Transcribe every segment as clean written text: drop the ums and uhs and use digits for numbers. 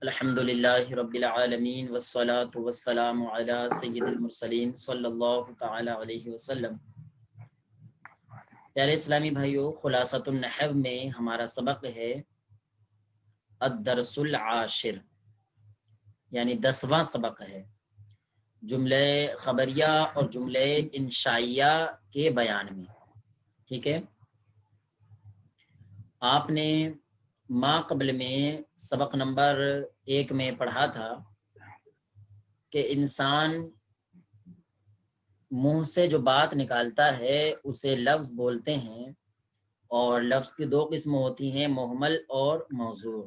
الحمد للہ رب العالمین والصلاة والسلام علی سید المرسلین صلی اللہ تعالی علیہ وسلم۔ پیارے اسلامی بھائیو، خلاصۃ النحو میں ہمارا سبق ہے الدرس العاشر، یعنی 10واں سبق ہے جملے خبریہ اور جملے انشائیہ کے بیان میں۔ ٹھیک ہے، آپ نے ما قبل میں سبق نمبر 1 میں پڑھا تھا کہ انسان منہ سے جو بات نکالتا ہے اسے لفظ بولتے ہیں، اور لفظ کی 2 قسم ہوتی ہیں، محمل اور موضوع۔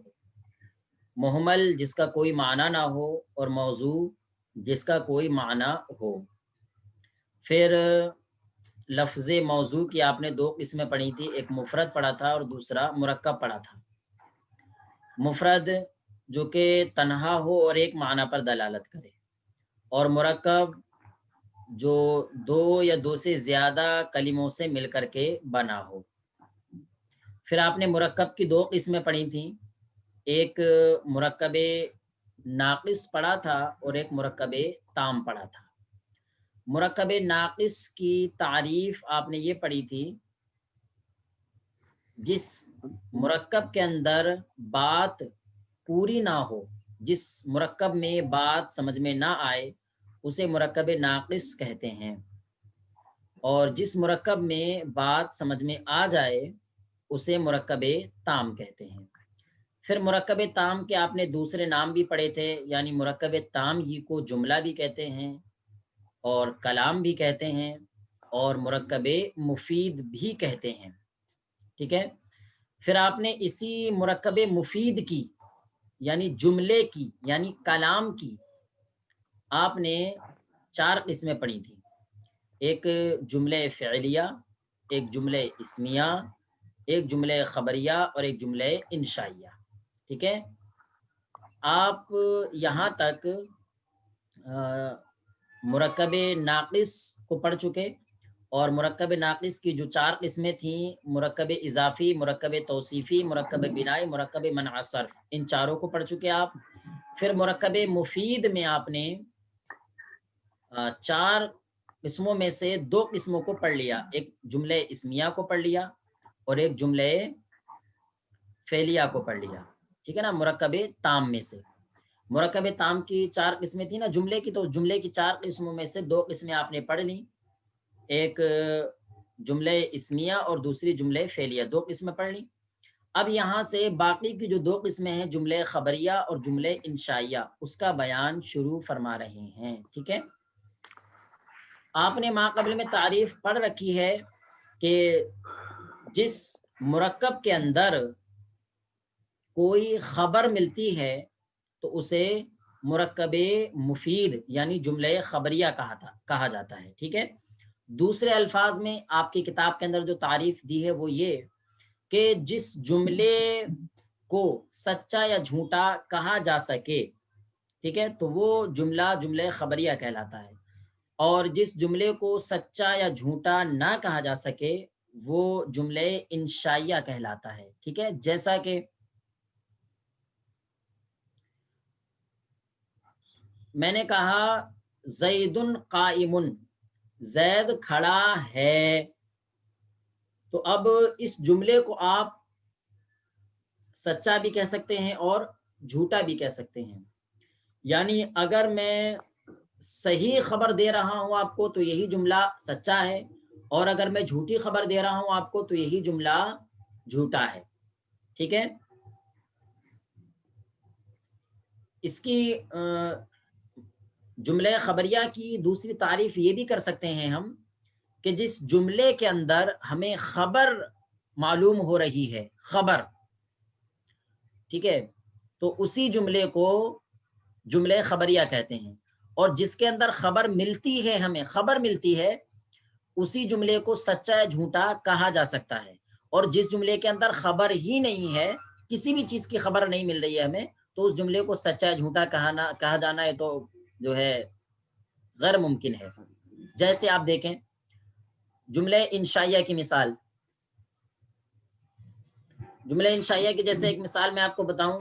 محمل جس کا کوئی معنی نہ ہو، اور موضوع جس کا کوئی معنی ہو۔ پھر لفظ موضوع کی آپ نے 2 قسمیں پڑھی تھی، ایک مفرد پڑھا تھا اور دوسرا مرکب پڑھا تھا۔ مفرد جو کہ تنہا ہو اور ایک معنی پر دلالت کرے، اور مرکب جو 2 یا 2 سے زیادہ کلموں سے مل کر کے بنا ہو۔ پھر آپ نے مرکب کی 2 قسمیں پڑھی تھیں، ایک مرکب ناقص پڑھا تھا اور ایک مرکب تام پڑھا تھا۔ مرکب ناقص کی تعریف آپ نے یہ پڑھی تھی، جس مرکب کے اندر بات پوری نہ ہو، جس مرکب میں بات سمجھ میں نہ آئے اسے مرکب ناقص کہتے ہیں، اور جس مرکب میں بات سمجھ میں آ جائے اسے مرکب تام کہتے ہیں۔ پھر مرکب تام کے آپ نے دوسرے نام بھی پڑھے تھے، یعنی مرکب تام ہی کو جملہ بھی کہتے ہیں اور کلام بھی کہتے ہیں اور مرکب مفید بھی کہتے ہیں۔ ٹھیک ہے، پھر آپ نے اسی مرکب مفید کی، یعنی جملے کی، یعنی کلام کی آپ نے 4 قسمیں پڑھی تھیں، ایک جملے فعلیہ، ایک جملے اسمیہ، ایک جملے خبریہ اور ایک جملے انشائیہ۔ ٹھیک ہے، آپ یہاں تک مرکب ناقص کو پڑھ چکے، اور مرکب ناقص کی جو 4 قسمیں تھیں، مرکب اضافی، مرکب توصیفی، مرکب بنائی، مرکب منع صرف، ان 4 کو پڑھ چکے آپ۔ پھر مرکب مفید میں آپ نے 4 قسموں میں سے 2 قسموں کو پڑھ لیا، ایک جملے اسمیہ کو پڑھ لیا اور ایک جملے فعلیہ کو پڑھ لیا۔ ٹھیک ہے نا، مرکب تام میں سے۔ مرکب تام کی 4 قسمیں تھیں نا جملے کی، تو جملے کی 4 قسموں میں سے 2 قسمیں آپ نے پڑھ لیں، ایک جملے اسمیہ اور دوسری جملے فعلیہ، 2 قسمیں پڑھ لیں۔ اب یہاں سے باقی کی جو 2 قسمیں ہیں، جملے خبریہ اور جملے انشائیہ، اس کا بیان شروع فرما رہے ہیں۔ ٹھیک ہے، آپ نے ما قبل میں تعریف پڑھ رکھی ہے کہ جس مرکب کے اندر کوئی خبر ملتی ہے تو اسے مرکب مفید یعنی جملے خبریہ کہا جاتا ہے۔ ٹھیک ہے، دوسرے الفاظ میں آپ کی کتاب کے اندر جو تعریف دی ہے وہ یہ کہ جس جملے کو سچا یا جھوٹا کہا جا سکے، ٹھیک ہے، تو وہ جملہ خبریہ کہلاتا ہے، اور جس جملے کو سچا یا جھوٹا نہ کہا جا سکے وہ جملے انشائیہ کہلاتا ہے۔ ٹھیک ہے، جیسا کہ میں نے کہا زید قائم، زید کھڑا ہے، تو اب اس جملے کو آپ سچا بھی کہہ سکتے ہیں اور جھوٹا بھی کہہ سکتے ہیں، یعنی اگر میں صحیح خبر دے رہا ہوں آپ کو تو یہی جملہ سچا ہے، اور اگر میں جھوٹی خبر دے رہا ہوں آپ کو تو یہی جملہ جھوٹا ہے۔ ٹھیک ہے، اس کی جملے خبریہ کی دوسری تعریف یہ بھی کر سکتے ہیں ہم کہ جس جملے کے اندر ہمیں خبر معلوم ہو رہی ہے، خبر، ٹھیک ہے، تو اسی جملے کو جملے خبریہ کہتے ہیں، اور جس کے اندر خبر ملتی ہے، ہمیں خبر ملتی ہے، اسی جملے کو سچا یا جھوٹا کہا جا سکتا ہے، اور جس جملے کے اندر خبر ہی نہیں ہے، کسی بھی چیز کی خبر نہیں مل رہی ہے ہمیں، تو اس جملے کو سچا یا جھوٹا کہا جانا ہے تو جو ہے غیر ممکن ہے۔ جیسے آپ دیکھیں جملے انشائیہ کی مثال، جملے انشائیہ کی جیسے ایک مثال میں آپ کو بتاؤں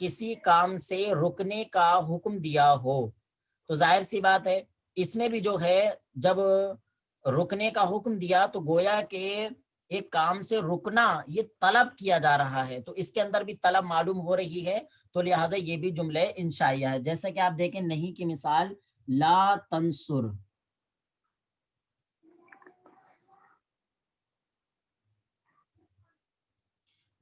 کسی کام سے رکنے کا حکم دیا ہو. تو ظاہر سی بات ہے اس میں بھی جو ہے جب رکنے کا حکم دیا تو گویا کہ ایک کام سے رکنا یہ طلب کیا جا رہا ہے، تو اس کے اندر بھی طلب معلوم ہو رہی ہے، تو لہٰذا یہ بھی جملہ انشائیہ ہے. جیسا کہ آپ دیکھیں نہیں کی مثال لا تنصر،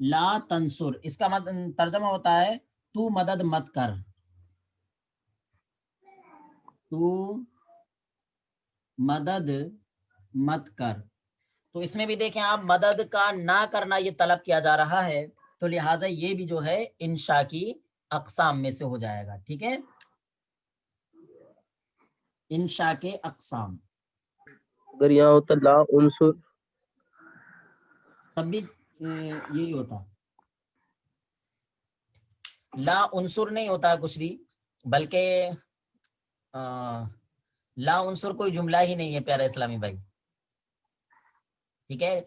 لا تنصر اس کا ترجمہ ہوتا ہے تو مدد مت کر، تو مدد مت کر. تو اس میں بھی دیکھیں آپ مدد کا نہ کرنا یہ طلب کیا جا رہا ہے، تو لہٰذا یہ بھی جو ہے انشاء کی اقسام میں سے ہو جائے گا. ٹھیک ہے، انشاء کے اقسام. اگر یہاں ہوتا لا عنصر تب بھی یہی ہوتا، لا عنصر نہیں ہوتا کچھ بھی، بلکہ لا عنصر کوئی جملہ ہی نہیں ہے پیارے اسلامی بھائی. ٹھیک ہے،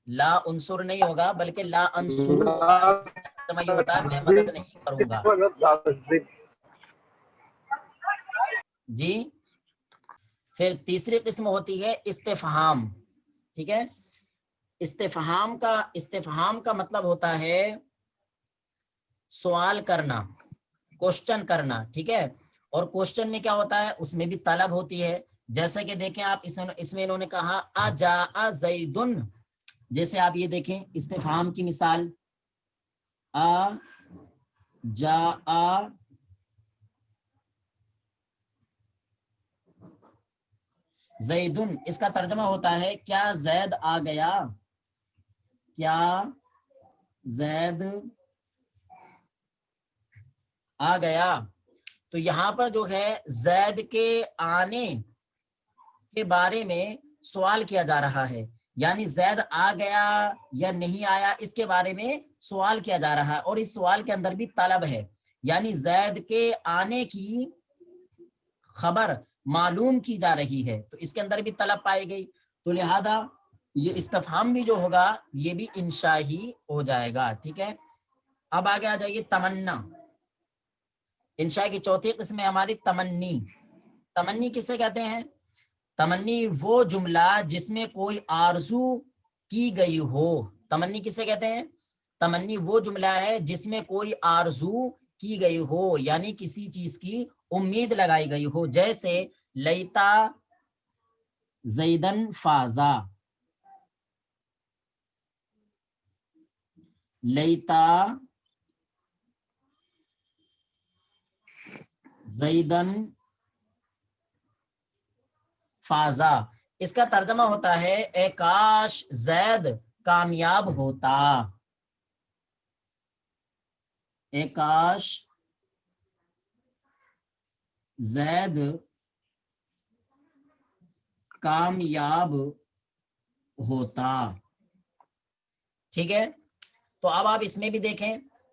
لا عنصر نہیں ہوگا بلکہ لا انصر ہوتا ہے، جس کا ترجمہ یہ ہوتا ہے میں مدد نہیں کروں گا. جی، پھر تیسری قسم ہوتی ہے استفہام. ٹھیک ہے، استفہام کا مطلب ہوتا ہے سوال کرنا، کوشچن کرنا. ٹھیک ہے، اور کوشچن میں کیا ہوتا ہے اس میں بھی طلب ہوتی ہے. جیسا کہ دیکھیں آپ اس میں انہوں نے کہا اجاء زیدن، جیسے آپ یہ دیکھیں استفہام کی مثال اجاء زیدن، اس کا ترجمہ ہوتا ہے کیا زید آ گیا، کیا زید آ گیا. تو یہاں پر جو ہے زید کے آنے کے بارے میں سوال کیا جا رہا ہے، یعنی زید آ گیا یا نہیں آیا اس کے بارے میں سوال کیا جا رہا ہے، اور اس سوال کے اندر بھی طلب ہے، یعنی زید کے آنے کی خبر معلوم کی جا رہی ہے، تو اس کے اندر بھی طلب پائی گئی. تو لہذا یہ استفہام بھی جو ہوگا یہ بھی انشاء ہی ہو جائے گا. ٹھیک ہے، اب آگے آ جائیے تمنا. انشاء کی چوتھی قسم ہے ہماری تمنی. تمنی کسے کہتے ہیں؟ تمنی وہ جملہ جس میں کوئی آرزو کی گئی ہو. تمنی کسے کہتے ہیں؟ تمنی وہ جملہ ہے جس میں کوئی آرزو کی گئی ہو، یعنی کسی چیز کی امید لگائی گئی ہو. جیسے لیتا زیدن فازا، لیتا زیدن فازا، اس کا ترجمہ ہوتا ہے اے کاش زید کامیاب ہوتا، اے کاش زید کامیاب ہوتا. ٹھیک ہے، تو اب آپ اس میں بھی دیکھیں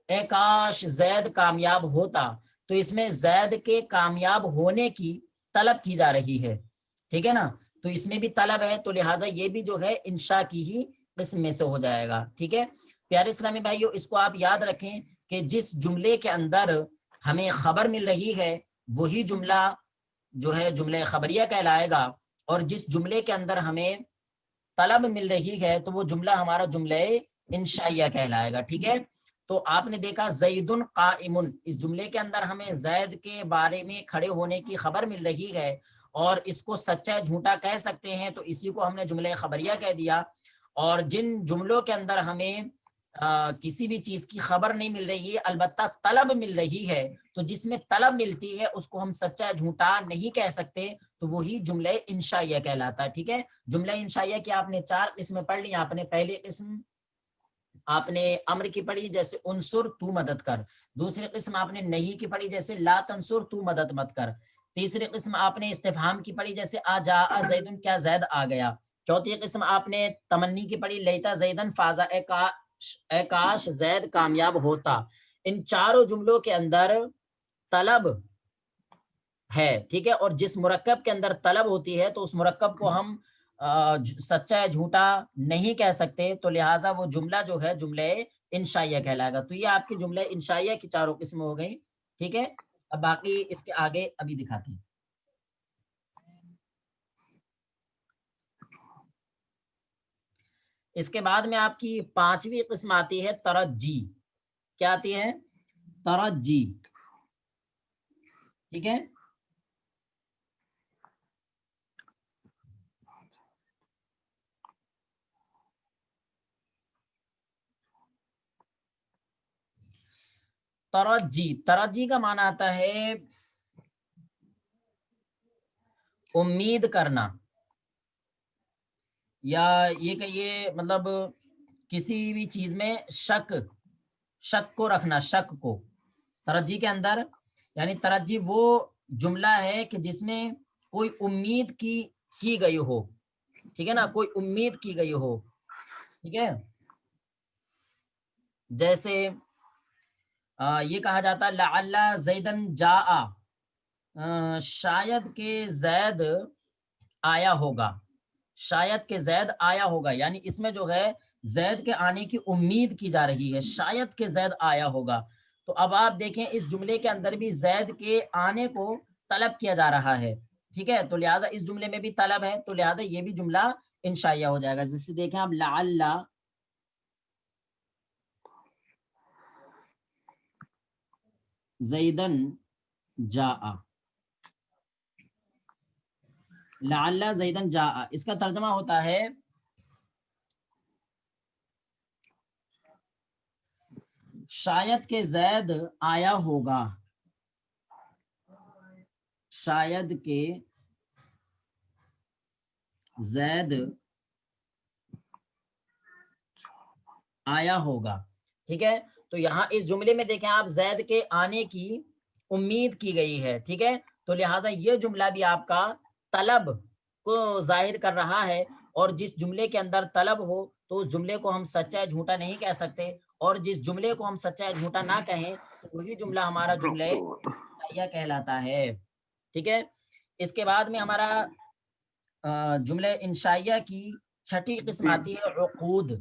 اے کاش زید کامیاب ہوتا، تو اس میں زید کے کامیاب ہونے کی طلب کی جا رہی ہے. ٹھیک ہے نا، تو اس میں بھی طلب ہے، تو لہٰذا یہ بھی جو ہے انشاء کی ہی قسم میں سے ہو جائے گا. ٹھیک ہے پیارے اسلامی بھائیو، اس کو آپ یاد رکھیں کہ جس جملے کے اندر ہمیں خبر مل رہی ہے وہی جملہ جو ہے جملہ خبریہ کہلائے گا، اور جس جملے کے اندر ہمیں طلب مل رہی ہے تو وہ جملہ ہمارا جملہ انشائیہ کہلائے گا. ٹھیک ہے، تو آپ نے دیکھا زیدن قائم، اس جملے کے اندر ہمیں زید کے بارے میں کھڑے ہونے کی خبر مل رہی ہے، اور اس کو سچا جھوٹا کہہ سکتے ہیں، تو اسی کو ہم نے جملہ خبریہ کہہ دیا. اور جن جملوں کے اندر ہمیں کسی بھی چیز کی خبر نہیں مل رہی ہے البتہ طلب مل رہی ہے، تو جس میں طلب ملتی ہے اس کو ہم سچا جھوٹا نہیں کہہ سکتے، تو وہی جملہ انشائیہ کہلاتا ہے. ٹھیک ہے، جملہ انشائیہ کی آپ نے 4 قسمیں پڑھ لی. آپ نے پہلی قسم آپ نے امر کی پڑھی جیسے انصر تو مدد کر، دوسری قسم آپ نے نہیں کی پڑھی جیسے لا تنصر تو مدد مت کر، تیسری قسم آپ نے استفہام کی پڑھی جیسے آجاء زیدن کیا زید آ گیا، چوتھی قسم آپ نے تمنی کی پڑھی لیتا زیدن فازا اے کاش زید کامیاب ہوتا. ان چاروں جملوں کے اندر طلب ہے. ٹھیک ہے، اور جس مرکب کے اندر طلب ہوتی ہے تو اس مرکب کو ہم سچا ہے جھوٹا نہیں کہہ سکتے، تو لہٰذا وہ جملہ جو ہے جملہ انشائیہ کہلائے گا. تو یہ آپ کے جملے انشائیہ کی چاروں قسم ہو گئی. ٹھیک ہے. اب باقی اس کے آگے ابھی دکھاتے ہیں. اس کے بعد میں آپ کی 5ویں قسم آتی ہے ترجی. کیا آتی ہے؟ ترجی. ٹھیک ہے. ترجی، ترجی کا معنی آتا ہے امید کرنا، یا یہ کہیے مطلب کسی بھی چیز میں شک کو رکھنا، شک کو ترجی کے اندر. یعنی ترجی وہ جملہ ہے کہ جس میں کوئی امید کی گئی ہو. ٹھیک ہے نا، کوئی امید کی گئی ہو. ٹھیک ہے. جیسے یہ کہا جاتا ہے لعل زیدن جاء، شاید کہ زید آیا ہوگا، شاید کہ زید آیا ہوگا. یعنی اس میں جو ہے زید کے آنے کی امید کی جا رہی ہے، شاید کہ زید آیا ہوگا. تو اب آپ دیکھیں اس جملے کے اندر بھی زید کے آنے کو طلب کیا جا رہا ہے. ٹھیک ہے. تو لہذا اس جملے میں بھی طلب ہے، تو لہذا یہ بھی جملہ انشائیہ ہو جائے گا. جیسے دیکھیں آپ لعل زیدن جاء، لعل زیدن جاء، اس کا ترجمہ ہوتا ہے شاید کہ زید آیا ہوگا، شاید کہ زید آیا ہوگا. ٹھیک ہے. تو یہاں اس جملے میں دیکھیں آپ زید کے آنے کی امید کی گئی ہے. ٹھیک ہے. تو لہٰذا یہ جملہ بھی آپ کا طلب کو ظاہر کر رہا ہے. اور جس جملے کے اندر طلب ہو تو اس جملے کو ہم سچا یا جھوٹا نہیں کہہ سکتے، اور جس جملے کو ہم سچا یا جھوٹا نہ کہیں تو وہی جملہ ہمارا جملہ انشائیہ کہلاتا ہے. ٹھیک ہے. اس کے بعد میں ہمارا جملہ انشائیہ کی 6ٹھی قسم آتی ہے عقود.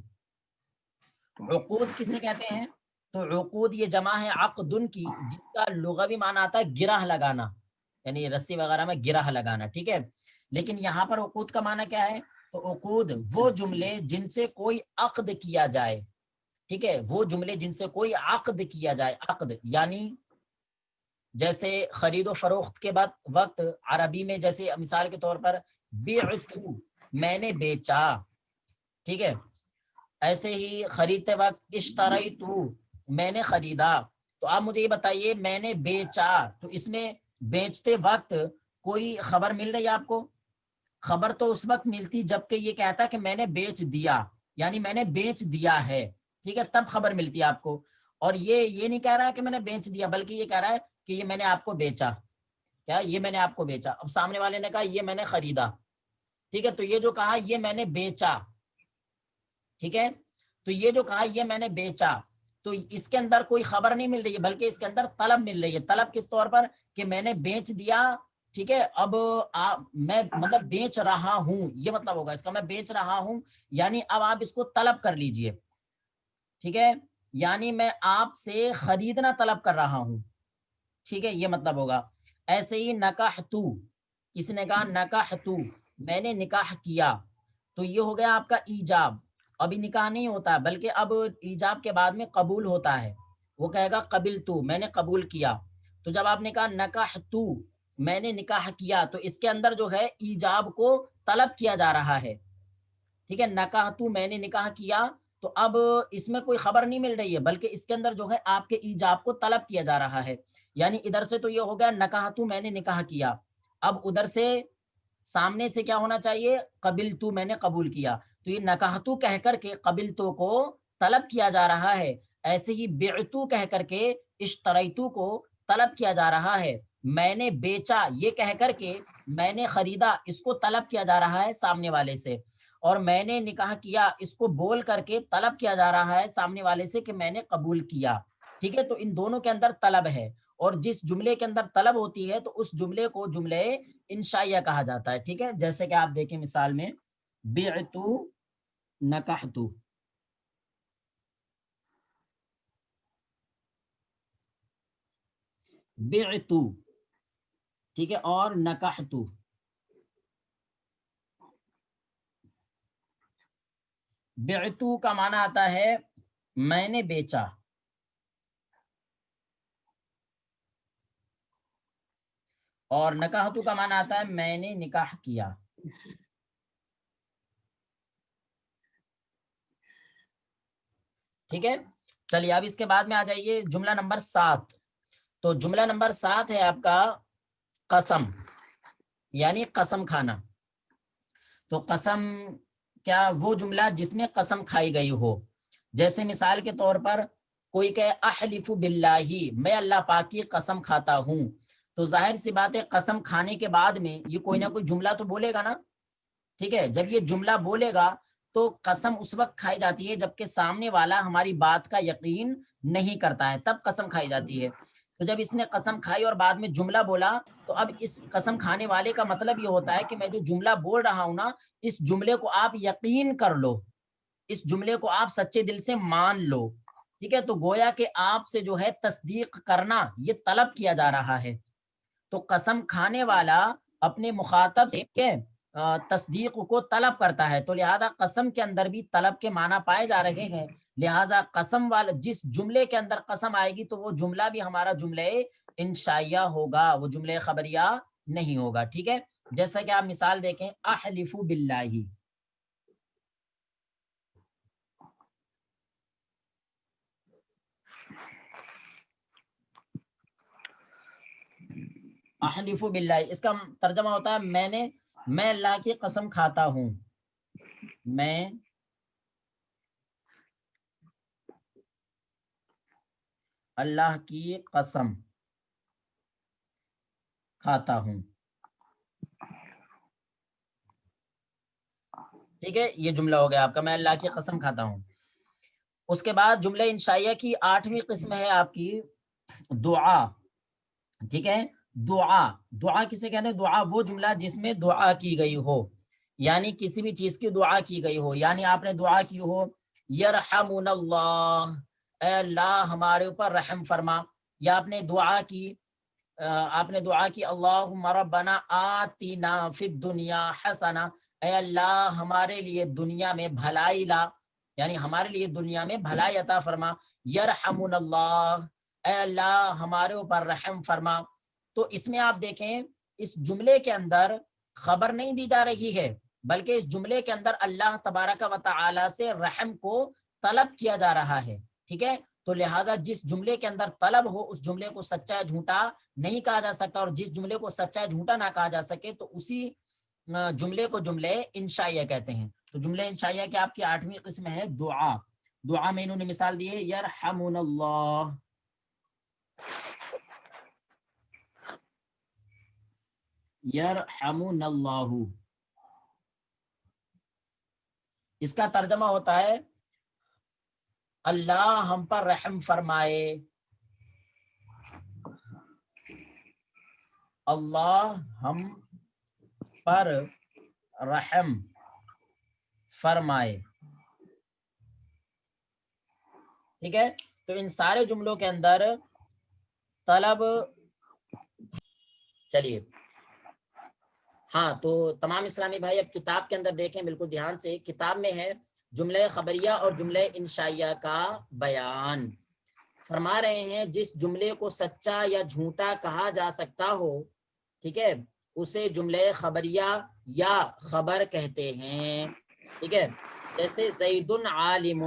عقود کسے کہتے ہیں؟ تو عقود یہ جمع ہے عقدن کی، جس کا لغوی معنی آتا ہے گرہ لگانا، یعنی رسی وغیرہ میں گرہ لگانا. ٹھیک ہے. لیکن یہاں پر عقود کا معنی کیا ہے؟ تو عقود وہ جملے جن سے کوئی عقد کیا جائے. ٹھیک ہے. وہ جملے جن سے کوئی عقد کیا جائے. عقد یعنی جیسے خرید و فروخت کے بعد وقت عربی میں جیسے مثال کے طور پر بیعتو، میں نے بیچا. ٹھیک ہے. ایسے ہی خریدتے وقت اشتریتو، میں نے خریدا. تو آپ مجھے یہ بتائیے میں نے بیچا، تو اس میں بیچتے وقت کوئی خبر مل رہی ہے آپ کو؟ خبر تو اس وقت ملتی جب کہ یہ کہتا کہ میں نے بیچ دیا، یعنی میں نے بیچ دیا ہے. ٹھیک ہے. تب خبر ملتی ہے آپ کو. اور یہ نہیں کہہ رہا ہے کہ میں نے بیچ دیا، بلکہ یہ کہہ رہا ہے کہ یہ میں نے آپ کو بیچا. کیا یہ میں نے آپ کو بیچا؟ اب سامنے والے نے کہا یہ میں نے خریدا. ٹھیک ہے. تو یہ جو کہا یہ میں نے بیچا. ٹھیک ہے. تو یہ جو کہا یہ میں نے بیچا، تو اس کے اندر کوئی خبر نہیں مل رہی ہے، بلکہ اس کے اندر طلب مل رہی ہے. طلب کس طور پر؟ کہ میں نے بیچ دیا. ٹھیک ہے. اب میں مطلب بیچ رہا ہوں، یہ مطلب ہوگا اس کا، میں بیچ رہا ہوں. یعنی اب آپ اس کو طلب کر لیجئے. ٹھیک ہے. یعنی میں آپ سے خریدنا طلب کر رہا ہوں. ٹھیک ہے. یہ مطلب ہوگا. ایسے ہی نکاحتو، کس نے کہا نکاحتو، میں نے نکاح کیا. تو یہ ہو گیا آپ کا ایجاب. ابھی نکاح نہیں ہوتا بلکہ اب ایجاب کے بعد میں قبول ہوتا ہے. وہ کہے گا قبلتو، میں نے قبول کیا. تو جب آپ نے کہا نکاحتو، میں نے نکاح کیا، تو اس کے اندر جو ہے ایجاب کو طلب کیا جا رہا ہے. ٹھیک ہے. نکاحتو، میں نے نکاح کیا. تو اب اس میں کوئی خبر نہیں مل رہی ہے، بلکہ اس کے اندر جو ہے آپ کے ایجاب کو طلب کیا جا رہا ہے. یعنی ادھر سے تو یہ ہو گیا نکاحتو، میں نے نکاح کیا. اب ادھر سے سامنے سے کیا ہونا چاہیے؟ قبلتو، میں نے قبول کیا. تو یہ نکاحتو کہہ کر کے قبلتو کو طلب کیا جا رہا ہے. ایسے ہی بعتو کہہ کر کے اشتریتو کو طلب کیا جا رہا ہے. میں نے بیچا یہ کہہ کر کے میں نے خریدا، اس کو طلب کیا جا رہا ہے سامنے والے سے. اور میں نے نکاح کیا، اس کو بول کر کے طلب کیا جا رہا ہے سامنے والے سے کہ میں نے قبول کیا. ٹھیک ہے. تو ان دونوں کے اندر طلب ہے، اور جس جملے کے اندر طلب ہوتی ہے تو اس جملے کو جملے انشائیہ کہا جاتا ہے. ٹھیک ہے. جیسے کہ آپ دیکھیں مثال میں بعتو نکحتو. بعتو، ٹھیک ہے، اور نکحتو. بعتو کا معنی آتا ہے میں نے بیچا، اور نکحتو کا معنی آتا ہے میں نے نکاح کیا. ٹھیک ہے، چلیے اب اس کے بعد میں آ جائیے جملہ نمبر 7. تو جملہ نمبر 7 ہے آپ کا قسم، یعنی قسم کھانا. تو قسم کیا وہ جملہ جس میں قسم کھائی گئی ہو. جیسے مثال کے طور پر کوئی کہے احلف باللہ، میں اللہ پاک کی قسم کھاتا ہوں. تو ظاہر سی بات ہے قسم کھانے کے بعد میں یہ کوئی نہ کوئی جملہ تو بولے گا نا. ٹھیک ہے، جب یہ جملہ بولے گا تو قسم اس وقت کھائی جاتی ہے جبکہ سامنے والا ہماری بات کا یقین نہیں کرتا ہے، تب قسم کھائی جاتی ہے. تو جب اس نے قسم کھائی اور بعد میں جملہ بولا تو اب اس قسم کھانے والے کا مطلب یہ ہوتا ہے کہ میں جو جملہ بول رہا ہوں نا، اس جملے کو آپ یقین کر لو، اس جملے کو آپ سچے دل سے مان لو. ٹھیک ہے، تو گویا کہ آپ سے جو ہے تصدیق کرنا یہ طلب کیا جا رہا ہے. تو قسم کھانے والا اپنے مخاطب سے تصدیق کو طلب کرتا ہے، تو لہذا قسم کے اندر بھی طلب کے معنی پائے جا رہے ہیں. لہذا قسم والا جس جملے کے اندر قسم آئے گی تو وہ جملہ بھی ہمارا جملہ انشائیہ ہوگا، وہ جملہ خبریہ نہیں ہوگا. ٹھیک ہے، جیسا کہ آپ مثال دیکھیں احلف باللہ. احلف باللہ اس کا ترجمہ ہوتا ہے میں اللہ کی قسم کھاتا ہوں، میں اللہ کی قسم کھاتا ہوں. ٹھیک ہے، یہ جملہ ہو گیا آپ کا میں اللہ کی قسم کھاتا ہوں. اس کے بعد جملہ انشائیہ کی 8ویں قسم ہے آپ کی دعا. ٹھیک ہے، دعا کسے کہتے ہیں؟ دعا وہ جملہ جس میں دعا کی گئی ہو، یعنی کسی بھی چیز کی دعا کی گئی ہو. یعنی آپ نے دعا کی ہو یرحمنا اللہ، اے اللہ ہمارے اوپر رحم فرما. یا آپ نے دعا کی اللہم ربنا آتنا فی الدنیا حسنہ، اے اللہ ہمارے لیے دنیا میں بھلائی لا، یعنی ہمارے لیے دنیا میں بھلائی عطا فرما. یرحمنا اللہ، اے اللہ ہمارے اوپر رحم فرما. تو اس میں آپ دیکھیں اس جملے کے اندر خبر نہیں دی جا رہی ہے، بلکہ اس جملے کے اندر اللہ تبارک و تعالی سے رحم کو طلب کیا جا رہا ہے. ٹھیک ہے، تو لہذا جس جملے کے اندر طلب ہو اس جملے کو سچا یا جھوٹا نہیں کہا جا سکتا، اور جس جملے کو سچا یا جھوٹا نہ کہا جا سکے تو اسی جملے کو جملے انشائیہ کہتے ہیں. تو جملے انشائیہ کی آپ کی 8ویں قسم ہے دعا. دعا میں انہوں نے مثال دی ہے یرحمنا اللہ، یرحمنا اللہ. اس کا ترجمہ ہوتا ہے اللہ ہم پر رحم فرمائے، اللہ ہم پر رحم فرمائے. ٹھیک ہے، تو ان سارے جملوں کے اندر طلب. چلیے ہاں، تو تمام اسلامی بھائی اب کتاب کے اندر دیکھیں بالکل دھیان سے. کتاب میں ہے جملہ خبریہ اور جملہ انشائیہ کا بیان. فرما رہے ہیں جس جملے کو سچا یا جھوٹا کہا جا سکتا ہو، ٹھیک ہے، اسے جملہ خبریہ یا خبر کہتے ہیں. ٹھیک ہے، جیسے زید عالم،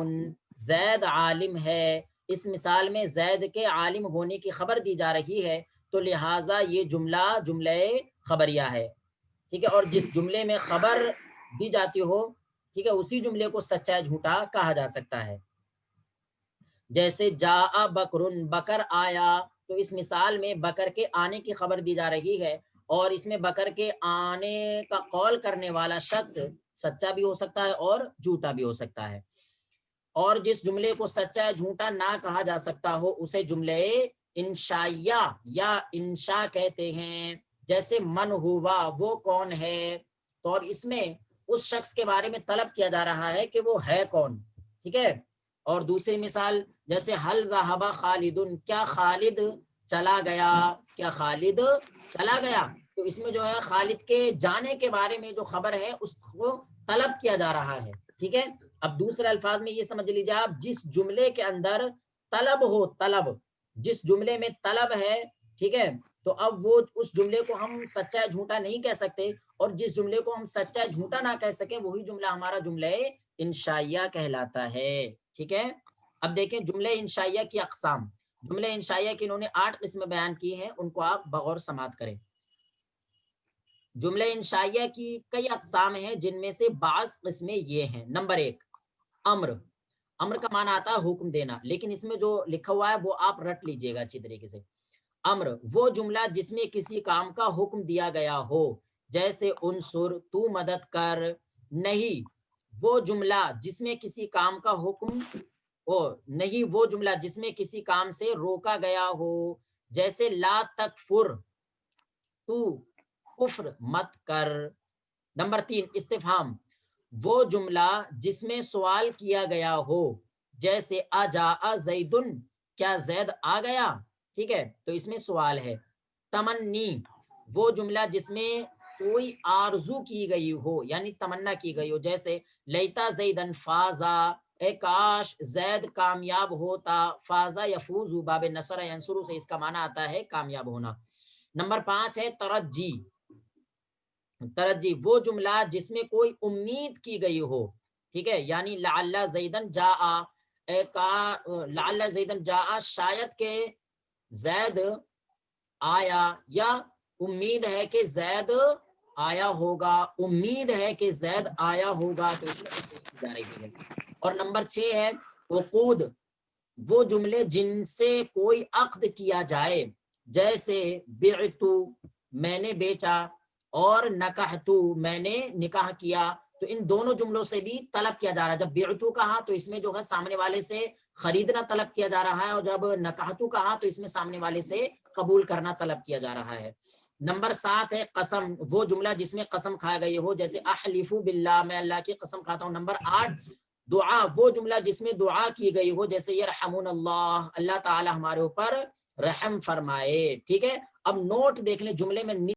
زید عالم ہے. اس مثال میں زید کے عالم ہونے کی خبر دی جا رہی ہے، تو لہٰذا یہ جملہ خبریہ ہے. ٹھیک ہے، اور جس جملے میں خبر دی جاتی ہو، ٹھیک ہے، اسی جملے کو سچا جھوٹا کہا جا سکتا ہے. جیسے جاء بکرن، بکر آیا. تو اس مثال میں بکر کے آنے کی خبر دی جا رہی ہے، اور اس میں بکر کے آنے کا قول کرنے والا شخص سچا بھی ہو سکتا ہے اور جھوٹا بھی ہو سکتا ہے. اور جس جملے کو سچا یا جھوٹا نہ کہا جا سکتا ہو اسے جملے انشائیہ یا انشاء کہتے ہیں. جیسے من ہوا، وہ کون ہے. تو اب اس میں اس شخص کے بارے میں طلب کیا جا رہا ہے کہ وہ ہے کون. ٹھیک ہے، اور دوسری مثال جیسے حل ذہب خالد، کیا خالد چلا گیا، کیا خالد چلا گیا؟ تو اس میں جو ہے خالد کے جانے کے بارے میں جو خبر ہے اس کو طلب کیا جا رہا ہے، ٹھیک ہے۔ اب دوسرے الفاظ میں یہ سمجھ لیجیے آپ، جس جملے کے اندر طلب ہو، طلب، جس جملے میں طلب ہے، ٹھیک ہے، تو اب وہ اس جملے کو ہم سچا ہے جھوٹا نہیں کہہ سکتے، اور جس جملے کو ہم سچا ہے جھوٹا نہ کہہ سکیں وہی جملہ ہمارا جملہ انشائیہ کہلاتا ہے، ٹھیک ہے۔ اب دیکھیں جملہ انشائیہ کی اقسام، جملہ انشائیہ کی انہوں نے 8 قسمیں بیان کی ہیں، ان کو آپ بغور سماعت کریں۔ جملہ انشائیہ کی کئی اقسام ہیں، جن میں سے بعض قسمیں یہ ہیں۔ نمبر 1، امر۔ امر کا معنی آتا ہے حکم دینا، لیکن اس میں جو لکھا ہوا ہے وہ آپ رٹ لیجئے گا اچھی طریقے سے۔ امر وہ جملہ جس میں کسی کام کا حکم دیا گیا ہو، جیسے انصر تو مدد کر۔ نہیں وہ جملہ جس میں کسی کام کا حکم ہو، نہیں وہ جملہ جس میں کسی کام سے روکا گیا ہو، جیسے لا تکفر تو کفر مت کر۔ نمبر 3، استفہام وہ جملہ جس میں سوال کیا گیا ہو، جیسے اجاء زیدن کیا زید آ گیا، ٹھیک ہے، تو اس میں سوال ہے۔ تمنی وہ جملہ جس میں کوئی آرزو کی گئی ہو، یعنی تمنا کی گئی ہو، جیسے لیتا زیدن فازا، اے کاش زید کامیاب ہوتا، فازا یفوز باب نصر ینصر سے اس کا معنی آتا ہے کامیاب ہونا۔ نمبر 5 ہے ترجی۔ ترجی وہ جملہ جس میں کوئی امید کی گئی ہو، ٹھیک ہے، یعنی لعل زیدن جاء، لعل زیدن جاء شاید کہ زید آیا، یا امید ہے کہ زید آیا ہوگا، امید ہے کہ زید آیا ہوگا، تو اس میں جا رہی ہے۔ اور نمبر 6 ہے عقود وہ جملے جن سے کوئی عقد کیا جائے، جیسے بعتو میں نے بیچا، اور نکحتو میں نے نکاح کیا، تو ان دونوں جملوں سے بھی طلب کیا جا رہا ہے۔ جب بعتو کہا تو اس میں جو ہے سامنے والے سے خریدنا طلب کیا جا رہا ہے، اور جب نکحتو کہا تو اس میں سامنے والے سے قبول کرنا طلب کیا جا رہا ہے۔ نمبر 7 ہے قسم وہ جملہ جس میں قسم کھائی گئی ہو، جیسے احلف باللہ میں اللہ کی قسم کھاتا ہوں۔ نمبر 8 دعا وہ جملہ جس میں دعا کی گئی ہو، جیسے یرحمون اللہ اللہ تعالی ہمارے اوپر رحم فرمائے، ٹھیک ہے۔ اب نوٹ دیکھ لیں جملے میں